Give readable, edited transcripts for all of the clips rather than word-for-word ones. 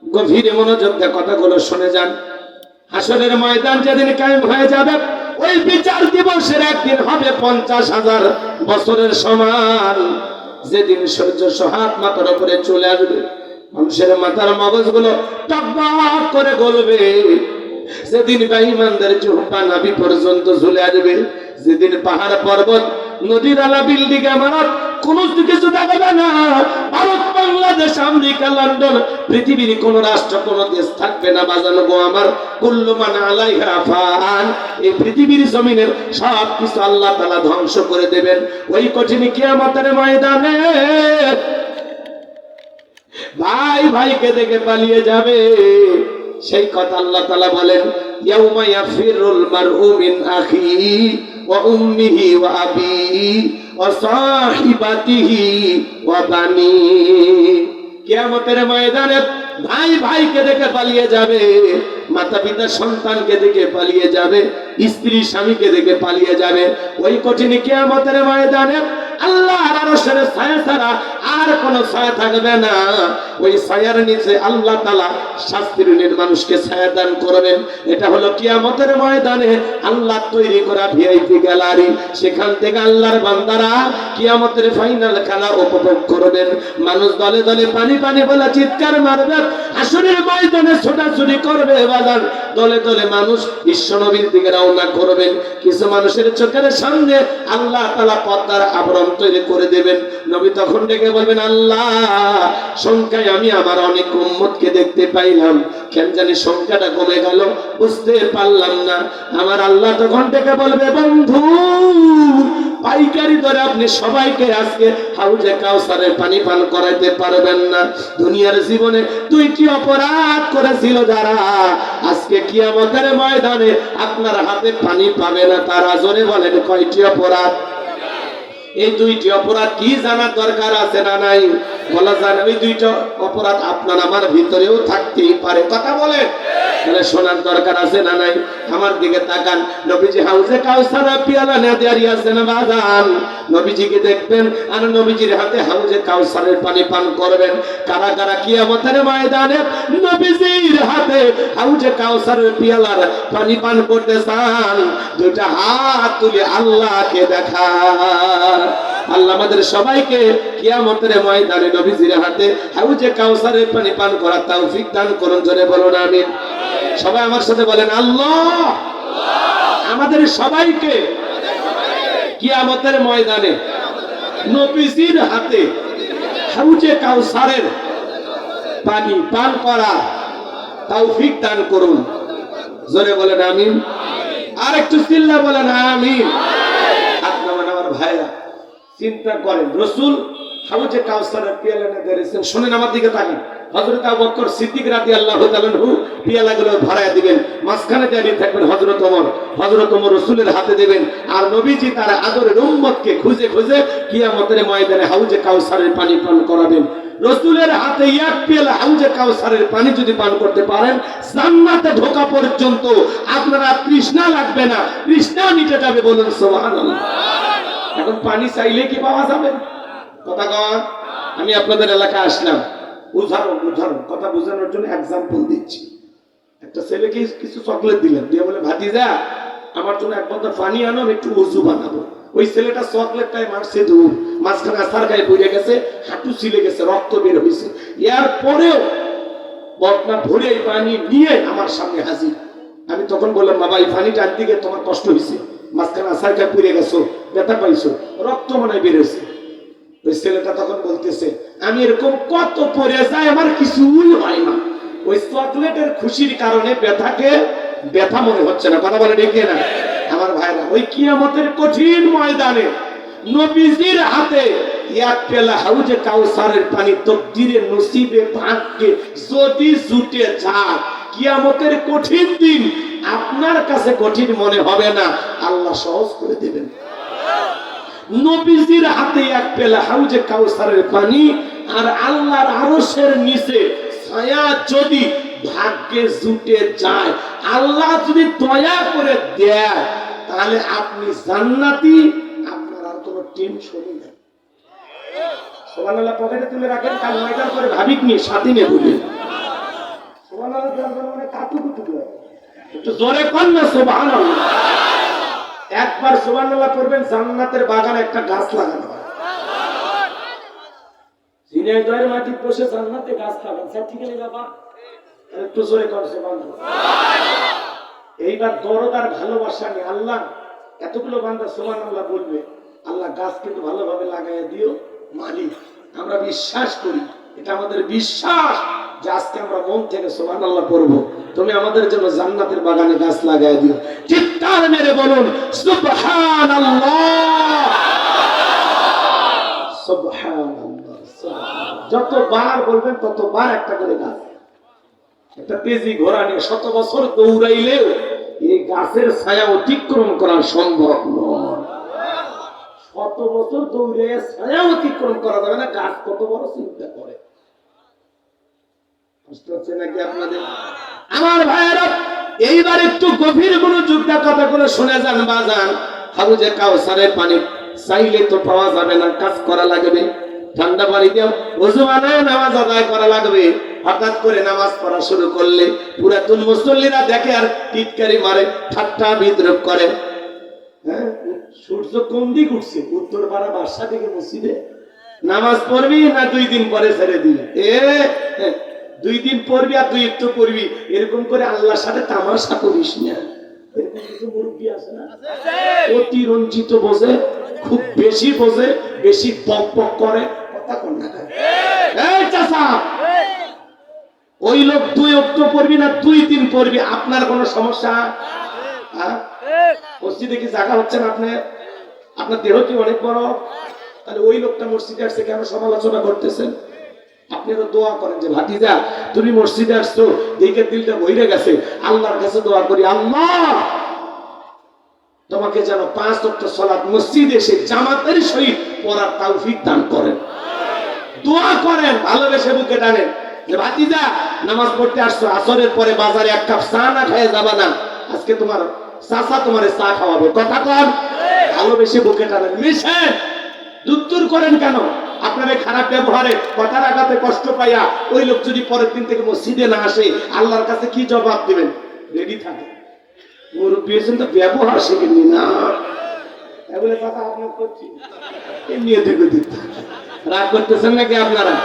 গভীর মনোযোগ দিয়ে কথাগুলো শুনে যান। হাসরের ময়দান যেদিন কায়েম হয়ে যাবে, ওই বিচার দিবসের একদিন হবে 50,000 বছরের সমান। যেদিন সূর্য হাত মাথার উপরে চলে আসবে, মানুষের মাথার মগজগুলো টকবক করে গলবে। যেদিন বেঈমানদের জিহ্বা নাভি পর্যন্ত ঝুলে আসবে, যেদিন পাহাড় পর্বত নদীর আলা বিল্ডিং ইমারত কোনো কিছু দেখাবে না। ভারত, বাংলাদেশ, আমেরিকা, লন্ডন, পৃথিবীর কোন রাষ্ট্র, কোন দেশ থাকবে না বাজানো গো আমার। কুল্লু মান আলাইহা ফান, এই পৃথিবীর জমিনের সব কিছু আল্লাহ তাআলা ধ্বংস করে দেবেন ওই কঠিন কিয়ামতের ময়দানে। ভাই ভাইকে দেখে পালিয়ে যাবে, সেই কথা আল্লাহ তাআলা বলেন, ইয়াউমা ইয়াফিরুল মারউ মিন আখিহি ওয়া উম্মিহি ওয়া আবিহি ওয়া সাহিবাতিহি ওয়া বানি। কিয়ামতের ময়দানে ভাই ভাইকে দেখে পালিয়ে যাবে, মাতা পিতা সন্তানকে দেখে পালিয়ে যাবে, স্ত্রী স্বামীকে দেখে পালিয়ে যাবে। ওই কঠিন কিয়ামতের ময়দানে আল্লাহর আরশের ছায়া ছাড়া আর কোন ছায়া থাকবে না। ওই ছায়ার নিচে আল্লাহ তাআলা শাস্তির মানুষকে ছায়া দান করবেন। এটা হলো কিয়ামতের ময়দানে আল্লাহ তৈরি করা ভিআইপি গ্যালারি। সেখান থেকে আল্লাহর বান্দারা কিয়ামতের ফাইনাল খেলা উপভোগ করবেন। মানুষ দলে দলে পানি পানি বলে চিৎকার মারবে, হাসরের ময়দানে ছোটাছুটি করবে বাজার। দলে দলে মানুষ বিশ্বনবীর দিকে রওনা করবেন। কিছু মানুষের চোখের সামনে আল্লাহ তাআলা পর্দার আবরণ তৈরি করে দেবেন। নবী তখন ডেকে বলবেন, আল্লাহ, সংখ্যায় আমি আমার অনেক উম্মতকে দেখতে পাইলাম, কেন জানি সংখ্যাটা কমে গেল, বুঝতে পারলাম না। আমার আল্লাহ তখন ডেকে বলবে, বন্ধু, পাইকারি দরে আপনি সবাইকে আজকে হাউজে কাউসারের পানি পান করাইতে পারবেন না। দুনিয়ার জীবনে 2টি অপরাধ করেছিল যারা, আজকে কিয়ামতের ময়দানে আপনার হাতে পানি পাবে না। তারা জোরে বলেন, কয়টি অপরাধ? এই 2টি অপরাধ কি জানার দরকার আছে না নাই? বলা যায় না। ওই 2টা অপরাধ আপনার আমার ভিতরেও থাকতেই পারে। কথা বলেন, তাহলে শোনার দরকার আছে না নাই? আমার দিকে তাকান। নবীজি হাউজে কাউসার পিয়ালা নিয়ে দাঁড়িয়ে আছেন বাজান। নবীজিকে দেখবেন আর নবীজির হাতে হাউজে কাউসারের পানি পান করবেন। কারা কারা কিয়ামতের ময়দানে নবীজির হাতে হাউজে কাউসারের পিয়ালার পানি পান করতে চান? 2টা হাত তুলে আল্লাহকে দেখান। আল্লাহ আমাদের সবাইকে কিয়ামতের ময়দানে নবীজির হাতে হাউজে কাউসারের পানি পান করার তৌফিক দান করুন। জোরে বলুন আমিন। সবাই আমার সাথে বলেন, আল্লাহ আমাদের সবাইকে কিয়ামতের ময়দানে নবীজির হাতে হাউজে কাউসারের পানি পান করা তৌফিক দান করুন। জোরে বলেন আমিন। আর একটু চিল্লা বলেন আমিন। আপনারা আমার ভাইরা চিন্তা করেন, রাসূল হাউজে কাউসারের পিয়ালা নিয়ে দাঁড়িয়েছেন। শুনেন, আমার দিকে তাকান। হযরত আবু বকর সিদ্দিক রাদিয়াল্লাহু তাআলা আনহু পিয়ালাগুলো ভরায়া দিবেন, মাঝখানে দাঁড়িয়ে থাকবেন হযরত ওমর। হযরত ওমর রাসূলের হাতে দিবেন, আর নবীজি তার আদরের উম্মতকে খুঁজে খুঁজে কিয়ামতের ময়দানে হাউজে কাউসারের পানি পান করাবেন। রাসূলের হাতে এক পেয়ালা হাউজে কাউসারের পানি যদি পান করতে পারেন, জান্নাতে ঢোকা পর্যন্ত আপনারা তৃষ্ণা লাগবে না, তৃষ্ণা মিটে যাবে। বলুন সুবহানাল্লাহ। এখন পানি চাইলে কি পাওয়া যাবে? কথা কন। আমি আপনাদের এলাকায় আসলাম, উদাহরণ কথা বোঝানোর জন্য এক্সাম্পল দিচ্ছি। একটা ছেলেকে কিছু চকলেট দিলেন, দিয়ে বলে, ভাতিজা আমার জন্য এক বোতল পানি আনো, আমি একটু ওযু বানাবো। ওই ছেলেটা চকলেটটাই মারছে দূর, মাঝখানে আছার গায়ে পড়ে গেছে, হাঁটু ছিলে গেছে, রক্ত বের হয়েছে। এর পরেও বটনা ভরে এই পানি নিয়ে আমার সামনে হাজির। আমি তখন বললাম, বাবা এই পানিটা আনতে গিয়ে তোমার কষ্ট হয়েছে, মাঝখানে আছার গায়ে পড়ে গেছো, ব্যথা পাইছো, রক্ত মনে হয় বেরোছে। ওই ছেলেটা তখন বলতেছে, আমি এরকম কত পরে যাই, আমার কিছুই হয় না। ওই চকলেটের খুশির কারণে ব্যথাকে ব্যথা মনে হচ্ছে না। কথা বলে ডেকে না আমার ভাইরা। ওই কিয়ামতের কঠিন ময়দানে নবীজির হাতে এক পেলা হাউজে কাউসারের পানি তকদিরে নসিবে ভাগ্যে যদি জুটে যায়, কিয়ামতের কঠিন দিন আপনার কাছে কঠিন মনে হবে না, আল্লাহ সহজ করে দেবেন। নবীজির হাতে এক পেলা হাউজে কাউসারের পানি আর আল্লাহর আরশের নিচে ছায়া যদি ভাগ্যে জুটে যায়, আল্লাহ যদি দয়া করে দেয়, তাহলে আপনি জান্নাতি, আপনার আর কোনো টেনশনই নেই। সুবহানাল্লাহ। পকেটে তুলে রাখেন, কাল 9টার পরে ভাবিক নিয়ে সাথে নিয়ে বলি। মানে কাতুকুতু করে একটু জোরে কর না সুবহানাল্লাহ। একবার সুবহানাল্লাহ পড়বেন, জান্নাতের বাগানে একটা গাছ লাগানো হয়। ঝিনাইদহের মাটি বসে জান্নাতে গাছ লাগান, স্যার ঠিক আছে বাবা, একটু জোরে কর সুবহানাল্লাহ। এইবার দরদ আর ভালোবাসা নিয়ে আল্লাহ এতগুলো বান্দা সুবহানাল্লাহ বলবে, আল্লাহ গাছ কিন্তু ভালোভাবে লাগাইয়া দিও মালিক। আমরা বিশ্বাস করি, এটা আমাদের বিশ্বাস যে আজকে আমরা মন থেকে সুবহানাল্লাহ পড়বো, তুমি আমাদের জন্য জান্নাতের বাগানে গাছ লাগাই দিও। চিৎকার মেরে বলুন সুবহানাল্লাহ, সুবহানাল্লাহ। যতবার বলবেন ততবার একটা করে গাছ। একটা তেজি ঘোড়া নিয়ে 100 বছর দৌড়াইলেও এই গাছের ছায়া অতিক্রম করা সম্ভব নয়। 100 বছর দৌড়ে ছায়া অতিক্রম করা যাবে না, গাছ কত বড় চিন্তা করে। কষ্ট হচ্ছে নাকি আপনাদের? আমার ভাইয়েরা, এইবার একটু গভীর মনোযোগ দিয়ে কথাগুলো শুনে যান বাজান। হাউজে কাউসারের পানি চাইলে তো পাওয়া যাবে না, কাজ করা লাগবে। ঠান্ডা পানি দিয়ে ওযু বানায় নামাজ আদায় করা লাগবে। হঠাৎ করে নামাজ পড়া শুরু করলে পুরাতন মুসল্লিরা দেখে আর টিটকারি মারে, ঠাট্টা বিদ্রুপ করে। হ্যাঁ, সূর্য কোন দিক উঠছে? উত্তর পাড়া বাসা দিকে মসজিদে নামাজ পড়বি না 2 দিন পরে ছেড়ে দিবি? 2 দিন পড়বি আর 2 একটু পড়বি, এরকম করে আল্লাহর সাথে তামাশা করিস না। এরকম কিছু মুরব্বি আছে না, অতিরঞ্জিত বোঝে, খুব বেশি বোঝে, বেশি পক পক করে, কথা কন না। এই চাচা, ওই লোক 2 একটু পড়বি না 2 দিন পড়বি, আপনার কোনো সমস্যা? মসজিদে কি জায়গা হচ্ছে না? আপনার দেহ কি অনেক বড়? তাহলে ওই লোকটা মসজিদে আসছে কেন সমালোচনা করতেছেন? আপনারা দোয়া করেন যে ভাতিজা তুমি মসজিদে আসছো, দেখে দিলটা ভরে গেছে, আল্লাহর কাছে দোয়া করি আল্লাহ তোমাকে যেন 5 ওয়াক্ত সালাত মসজিদে এসে জামাতের সহিত পড়ার তৌফিক দান করেন। দোয়া করেন, ভালোবেসে বুকে টানেন যে ভাতিজা নামাজ পড়তে আসছো, আসরের পরে বাজারে 1 কাপ চা না খেয়ে যাবা না, আজকে তোমার চাচা তোমারে চা খাওয়াবে। কথা কন, ভালোবেসে বুকে টানেন, মিশেন। দুত্তুর করেন কেন? আপনার এই খারাপ ব্যবহারে কথার আঘাতে কষ্ট পাইয়া ওই লোক যদি পরের দিন থেকে মসজিদে না আসে, আল্লাহর কাছে কি জবাব দিবেন? রেডি থাকে। মুরব্বী হয়েছেন তো ব্যবহার শিখেননি না, বলে কথা আপনার করছি এমনি দেখে দিতে রাগ করতেছেন নাকি আপনারা?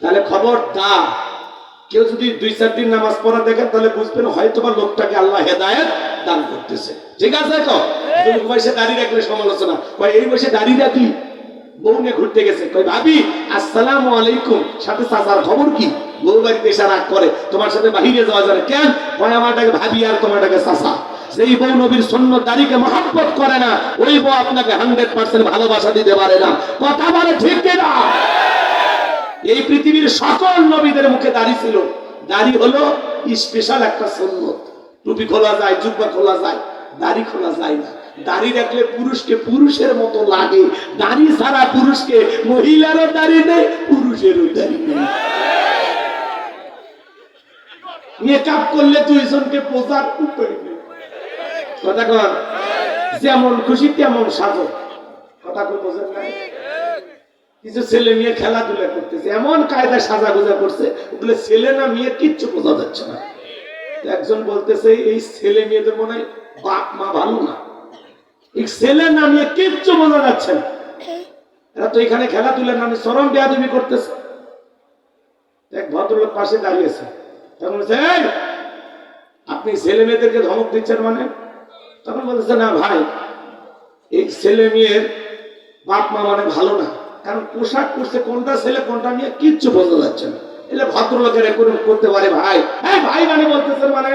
তাহলে খবরদার, কেউ যদি 2-4 দিন নামাজ পড়া দেখেন তাহলে বুঝবেন হয়তো বা লোকটাকে আল্লাহ হেদায়েত দান করতেছে। ঠিক আছে তো? বয়সে দাড়ি রাখলে সমালোচনা কয়, এই বয়সে দাড়ি রাখলি? বউ নিয়ে ঘুরতে গেছে, কয় ভাবি আসসালামু আলাইকুম, সাথে চাচার খবর কি? বউ বাড়িতে এসে রাগ করে, তোমার সাথে বাহিরে যাওয়া যাবে কেন? কয় আমারটাকে ভাবি আর তোমারটাকে চাচা। যেই বউ নবীর সুন্নত দাড়িকে মহব্বত করে না, ওই বউ আপনাকে 100% ভালোবাসা দিতে পারে না। কথা বলে ঠিক কিনা? এই পৃথিবীর সকল নবীদের মুখে দাড়ি ছিল। দাড়ি হলো স্পেশাল একটা সুন্নত। টুপি খোলা যায়, জুব্বা খোলা যায়, দাড়ি খোলা যায় না। দাড়ি রাখলে পুরুষকে পুরুষের মতো লাগে, দাড়ি ছাড়া পুরুষকে মহিলারও দাড়ি নেই, পুরুষেরও দাড়ি নেই। মেকআপ করলে 2 জনকে পোজার উপায় নেই। কথা কর, যেমন খুশি তেমন সাজো। কথা কই বোঝেন না? কিছু ছেলে মেয়ে খেলাধুলা করতেছে, এমন কায়দায় সাজা গোজা করছে, ওগুলো ছেলে না মেয়ে কিচ্ছু বোঝা যাচ্ছে না। একজন বলতেছে এই ছেলে মেয়েদের মনে হয় বাপ মা ভালো না, এই ছেলে না মেয়ে কিচ্ছু বোঝা যাচ্ছে না। এরা তো এখানে খেলাধুলার নামে চরম বেয়াদবি করতেছে। এক ভদ্রলোক পাশে দাঁড়িয়েছে, তখন বলছে আপনি ছেলে মেয়েদেরকে ধমক দিচ্ছেন মানে? তখন বলতেছে না ভাই, এই ছেলে মেয়ের বাপ মা মানে ভালো না, কারণ পোশাক করছে কোনটা ছেলে কোনটা মেয়ে কিচ্ছু বোঝা যাচ্ছে না। এলে ভদ্রলোকের এরকম করতে পারে ভাই? হ্যাঁ ভাই মানে বলতেছেন মানে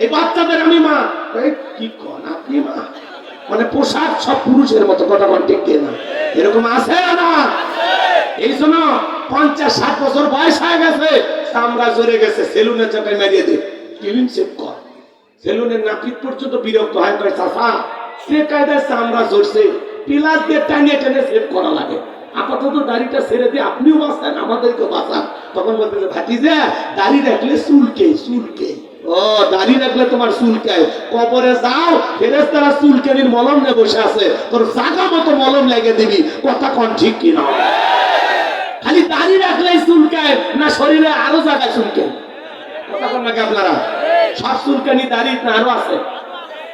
এই বাচ্চাদের আমি মা? কি কন আপনি মা? মানে পোশাক সব পুরুষের মতো, কথা কন ঠিক না? এরকম আছে না? এই জন্য 50-60 বছর বয়স হয়ে গেছে, চামড়া জড়ে গেছে, সেলুনের চোখে মেরিয়ে দে, ক্লিন শেভ কর। সেলুনের নাপিত পর্যন্ত বিরক্ত হয়, কয় চাচা সে কায়দায় চামড়া জড়ছে, পিলার দিয়ে টানিয়ে টেনে সেভ করা লাগে, আপাতত দাড়িটা ছেড়ে দিয়ে আপনিও বাঁচান আমাদেরকে বাঁচান। তখন বলতে ভাতিজা দাড়ি রাখলে চুলকে চুলকে। ও দাড়ি রাখলে তোমার চুলকায়? কবরে যাও, ফেরেশতারা চুলকানির মলম নিয়ে বসে আছে, তোর জায়গা মতো মলম লেগে দিবি। কথা কন ঠিক কিনা? খালি দাড়ি রাখলেই চুলকায় না শরীরে আরো জায়গা চুলকায়? কথা কন নাকি আপনারা? সব চুলকানি দাড়ি না আরো আছে?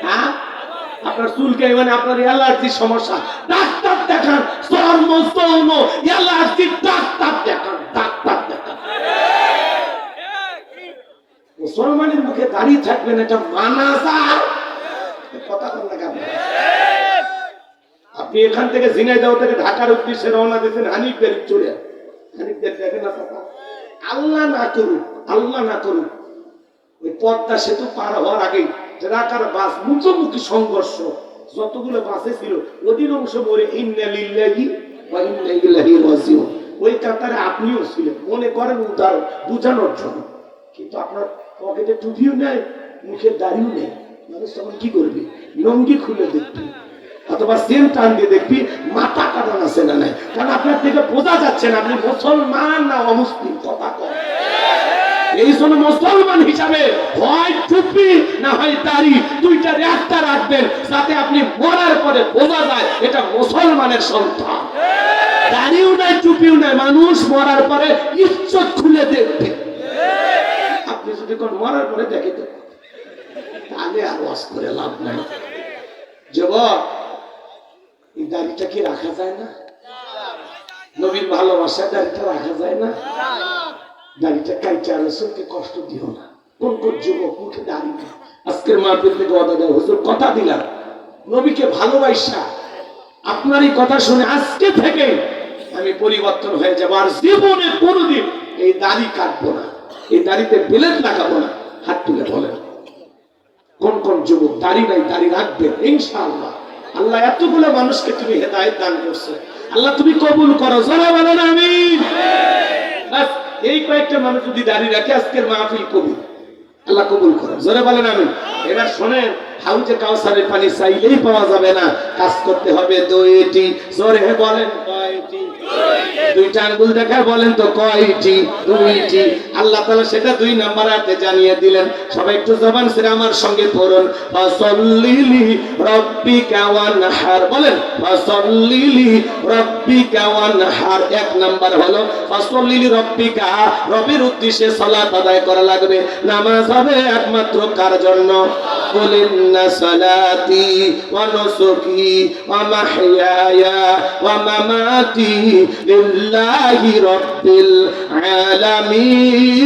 হ্যাঁ, আপনার চুলকানি মানে আপনার অ্যালার্জির সমস্যা, ডাক্তার দেখান। চর্ম যৌন অ্যালার্জির ডাক্তার দেখান, ডাক্তার দেখান। মুসলমানের মুখে দাঁড়িয়ে থাকবেন, এটা মানা যায়? কথা বল না কেন? আপনি এখান থেকে ঝিনাইদহ থেকে ঢাকার উদ্দেশ্যে রওনা দিয়েছেন, হানিফের চলে হানিফের দেখেন না কথা। আল্লাহ না করুক, আল্লাহ না করুক, ওই পদ্মা সেতু পার হওয়ার আগে ঢাকার বাস মুখোমুখি সংঘর্ষ, যতগুলো বাসে ছিল অধিকাংশ মরে ইন্না লিল্লাহি ওয়া ইন্না ইলাইহি রাজিউন। ওই কাতারে আপনিও ছিলেন, মনে করেন উদাহরণ বুঝানোর জন্য। কিন্তু আপনার পকেটে টুপিও নেই, মুখে দাড়িও নেই, মানুষ তখন কি করবি? লঙ্গি খুলে দেখবি অথবা সেম টান দিয়ে দেখবি মাথা কাটান আছে না নাই। কারণ আপনার থেকে বোঝা যাচ্ছে না আপনি মুসলমান না অমুসলিম। কথা কয় এই জন্য মুসলমান হিসাবে হয় টুপি না হয় দাড়ি, দুইটার একটা রাখবেন যাতে আপনি মরার পরে বোঝা যায় এটা মুসলমানের সন্তান। দাড়িও নাই টুপিও নাই, মানুষ মরার পরে ইজ্জত খুলে দেখবে। আপনি যদি কোন মরার পরে দেখে তো তাহলে আর ওয়াজ করে লাভ নাই। যুবক, এই দাড়িটা কি রাখা যায় না? নবীর ভালোবাসা দাড়িটা রাখা যায় না? দাড়িটা কাইটা রসুলকে কষ্ট দিও না। কোন কোন যুবক মুখে দাড়ি নেই, আজকের মাহফিল থেকে ওয়াদা দেয়, হুজুর কথা দিলাম নবীকে ভালোবাসা আপনার এই কথা শুনে আজকে থেকে আমি পরিবর্তন হয়ে যাবো, আর জীবনে কোনোদিন এই দাড়ি কাটবো না, এই দাড়িতে বেলেট লাগাবো না। হাত তুলে বলেন কোন কোন যুবক দাড়ি নাই দাড়ি রাখবেন? ইনশাআল্লাহ আল্লাহ এতগুলো মানুষকে তুমি হেদায়েত দান করছো, আল্লাহ তুমি কবুল করো। জোরে বলেন আমিন। বাস এই কয়েকটা মানুষ যদি দাঁড়িয়ে রাখে আজকের মাহফিল কবুল, আল্লাহ কবুল করো। জোরে বলেন আমিন। এবার শোনেন, হাউজে কাউসারের পানি চাইলেই পাওয়া যাবে না, কাজ করতে হবে দুইটি। জোরে বলেন কয়টি? দুইটা আঙ্গুল দেখায় বলেন তো কয়টি? দুইটি। আল্লাহ তাআলা সেটা 2 নাম্বার আয়াতে জানিয়ে দিলেন। সবাই একটু জবান ছেড়ে আমার সঙ্গে পড়ুন, ফাসাল্লিলি রাব্বিকা ওয়ানহার। বলেন ফাসাল্লিলি রাব্বিকা ওয়ানহার। 1 নাম্বার হলো ফাসাল্লিলি রাব্বিকা, রবের উদ্দেশ্যে সালাত আদায় করা লাগবে। নামাজ হবে একমাত্র কার জন্য? কুল ইন্না সালাতি ওয়া নুসুকি ওয়া মাহইয়ায়া ওয়া মামাতি লিল্লাহি রাব্বিল আলামিন।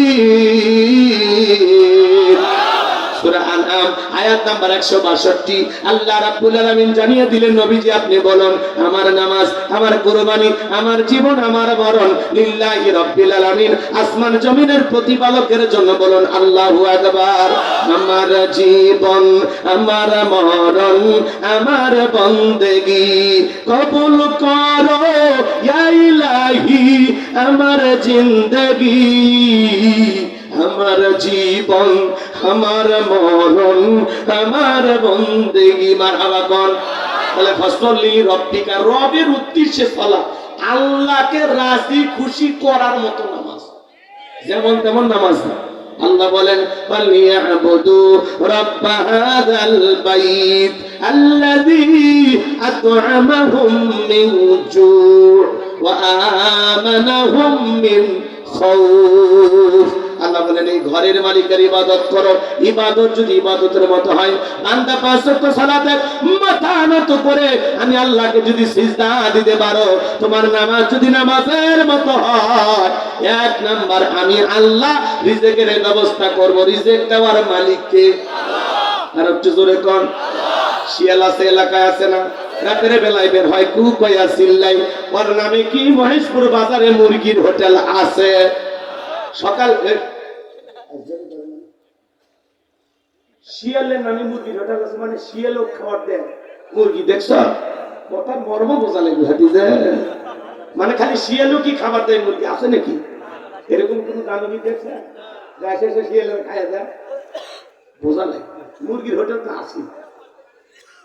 সূরা আনআম আয়াত নাম্বার 162। আল্লাহ রাব্বুল আলামিন জানিয়ে দিলেন, নবীজি আপনি বলুন, আমার নামাজ, আমার কুরবানি, আমার জীবন, আমার মরণ লিল্লাহি রাব্বিল আলামিন, আসমান জমিনের প্রতিপালকের জন্য। বলুন আল্লাহু আকবার। আমার জীবন, আমার মরণ, আমার বন্দেগী কবুল করো ইয়া ইলাহি, আমার জিন্দেগি, আমার জীবন, আমার মরণ, আমার বন্দেগী। মারহাবা কোন? তাহলে ফাসাল্লি রাব্বিকা, রবের উদ্দেশ্যে সালাত, আল্লাহকে রাজি খুশি করার মতো নামাজ, যেমন তেমন নামাজ না। আল্লাহ বলেন ফালিয়াবুদু রাব্ব হাযাল বাইত আল্লাযী আত'আমাহুম মিন জু' ওয়া আমানাহুম মিন খাউফ। আল্লাহ বলেন এই ঘরের মালিকের ইবাদত করো। ইবাদত যদি ইবাদতের মতো হয়, বান্দা 5 ওয়াক্ত সালাতে মাথা নত করে আমি আল্লাহকে যদি সিজদা দিতে পারো, তোমার নামাজ যদি নামাজের মতো হয়, 1 নাম্বার আমি আল্লাহ রিজিকের ব্যবস্থা করব। রিজিক দেওয়ার মালিক কে? আল্লাহ। আর একটু জোরে কোন? শিয়াল আছে, এলাকায় আছে না? রাতের বেলায় বের হয়, কু কয়া চিল্লাই, ওর নামে কি মহেশপুর বাজারে মুরগির হোটেল আছে। সকাল শিয়ালের নামে মুরগির হোটেল আছে, মানে শিয়ালও খাবার দেয় মুরগি। দেখছ কথা মর্ম বোঝা লাগবে হাদিসে, মানে খালি শিয়ালও কি খাবার দেয় মুরগি আছে নাকি? এরকম কোন দানবী দেখছে শিয়ালের খাইয়া দেয়? বোঝা লাগে মুরগির হোটেল তো আছে,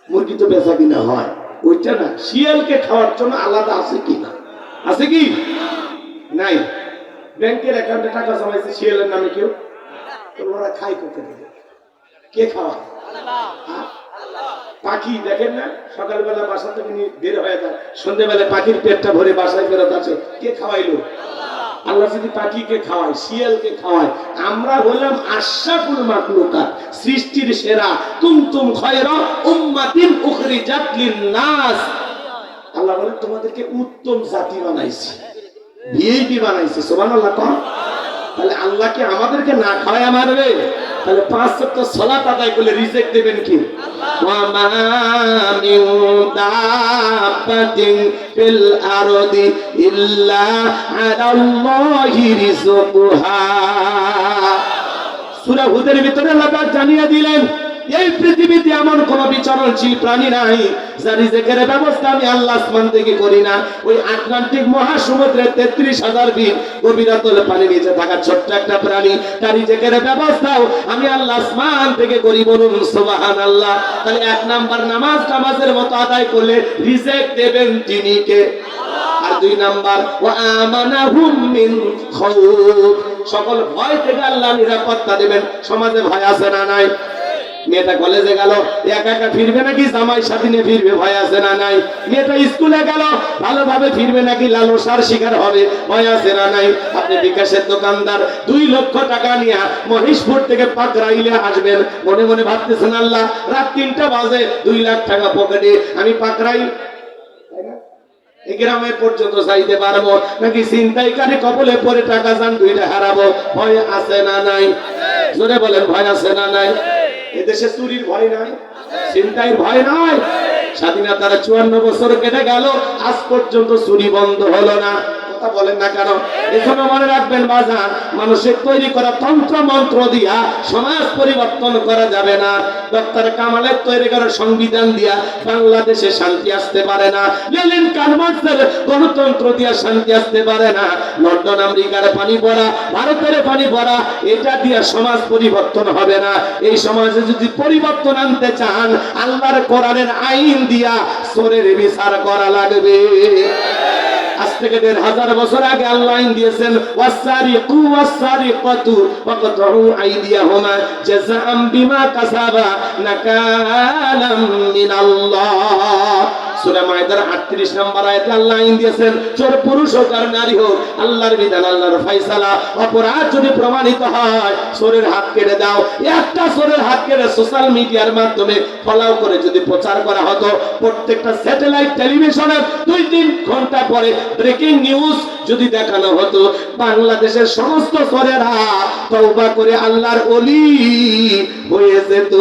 মুরগি তো বেচা কিনা হয়, ওইটা না। শিয়ালকে খাওয়ার জন্য আলাদা আছে কিনা? আছে কি? নাই। ব্যাংকের অ্যাকাউন্টে টাকা জমাইছে শিয়ালের নামে, কেউ? ওরা খায় কোথায়? কে খাওয়ায়? পাখি দেখেন না, সকালবেলা বাসা থেকে বের হয়ে যায়, সন্ধ্যেবেলা পাখির পেটটা ভরে বাসায় ফেরত আছে, কে খাওয়াইলো? আল্লাহ যদি পাখিকে খাওয়ায়, শিয়ালকে খাওয়ায়, আমরা হলাম আশরাফুল মাখলুকাত, সৃষ্টির সেরা। কুনতুম খায়রা উম্মাতিন উখরিজাত লিন-নাস। আল্লাহ বলেন তোমাদেরকে উত্তম জাতি বানাইছি, ভিআইপি বানাইছি। সুবহানাল্লাহ। তাহলে আল্লাহকে আমাদেরকে না খাওয়ায় মারবে? তাহলে 5 ওয়াক্ত সালাত আদায় করলে রিজেক্ট দেবেন কি? ওয়া মা মিন দাব্বাতিন ফিল আরদি ইল্লা আলাল্লাহি রিজকুহা। সূরা হুদের ভিতরে আল্লাহ পাক জানিয়ে দিলেন এই পৃথিবীতে এমন কোন বিচরণশীল প্রাণী নাই যার রিজেকের ব্যবস্থা আমি আল্লাহ আসমান থেকে করি না। ওই আটলান্টিক মহাসমুদ্রের 33,000 ফিট গভীরতল পানি নিচে থাকা ছোট্ট একটা প্রাণী, তার রিজেকের ব্যবস্থাও আমি আল্লাহ আসমান থেকে করি। বলুন সুবহানাল্লাহ। তাহলে 1 নাম্বার নামাজের মতো আদায় করলে রিজেক দেবেন তিনি কে? আর 2 নাম্বার ওয়া আমানাহুম মিন খাউফ, সকল ভয় থেকে আল্লাহ নিরাপত্তা দেবেন। সমাজে ভয় আছে না নাই? মেয়েটা কলেজে গেল, একা একা ফিরবে নাকি জামাই সাথে নিয়ে ফিরবে? ভয় আছে না নাই? মেয়েটা স্কুলে গেল, ভালোভাবে ফিরবে নাকি লালসার শিকার হবে? ভয় আছে না নাই? আপনি বিকাশের দোকানদার 2 লক্ষ টাকা নিয়ে মহিষপুর থেকে পাকরাইলে আসবেন, মনে মনে ভাবতেছেন আল্লাহ রাত 3টা বাজে 2 লাখ টাকা পকেটে, আমি পাকরাই এই গ্রামে পর্যন্ত যাইতে পারবো নাকি ছিনতাইকারী কবলে পড়ে টাকা যান 2টা হারাবো? ভয় আছে না নাই? জোরে বলেন ভয় আছে না নাই? এদেশে চুরির ভয় নাই, ছিনতাইয়ের ভয় নাই। স্বাধীনতার 54 বছর কেটে গেল, আজ পর্যন্ত চুরি বন্ধ হলো না। কথা বলেন না কেন? এজন্য মনে রাখবেন বাজার, মানুষের তৈরি করা তন্ত্র মন্ত্র দিয়া সমাজ পরিবর্তন করা যাবে না। ডক্টর কামালের তৈরি করা সংবিধান দিয়া বাংলাদেশে শান্তি আসতে পারে না। লেনিন কারমার্সের গণতন্ত্র দিয়া শান্তি আসতে পারে না। লন্ডন আমেরিকার পানি পড়া, ভারতের পানি পড়া, এটা দিয়া সমাজ পরিবর্তন হবে না। এই সমাজে যদি পরিবর্তন আনতে চান, আল্লাহর কোরআনের আইন দিয়া চোরের বিচার করা লাগবে। আজ থেকে 1500 বছর আগে আল্লাহ আইন দিয়েছেন ওয়াসারিকু ওয়াসারিকাতু ফাকতাউ আইদিয়াহুমা জাযাআম বিমা কাসাবা নাকালাম মিনাল্লাহ। সূরা মাইদার 38 নম্বর আয়াতে আল্লাহ আইন দিয়েছেন চোর পুরুষ হোক আর নারী হোক, আল্লাহর বিধান, আল্লাহর ফয়সালা। অপরাধ যদি প্রমাণিত হয় চোরের হাত কেটে দাও। একটা চোরের হাত কেটে সোশ্যাল মিডিয়ার মাধ্যমে ফলাও করে যদি প্রচার করা হতো, প্রত্যেকটা স্যাটেলাইট টেলিভিশনে 2-3 ঘন্টা পরে ব্রেকিং নিউজ যদি দেখানো হতো, বাংলাদেশের সমস্ত চোরেরা তওবা করে আল্লাহর ওলি হয়ে যেত।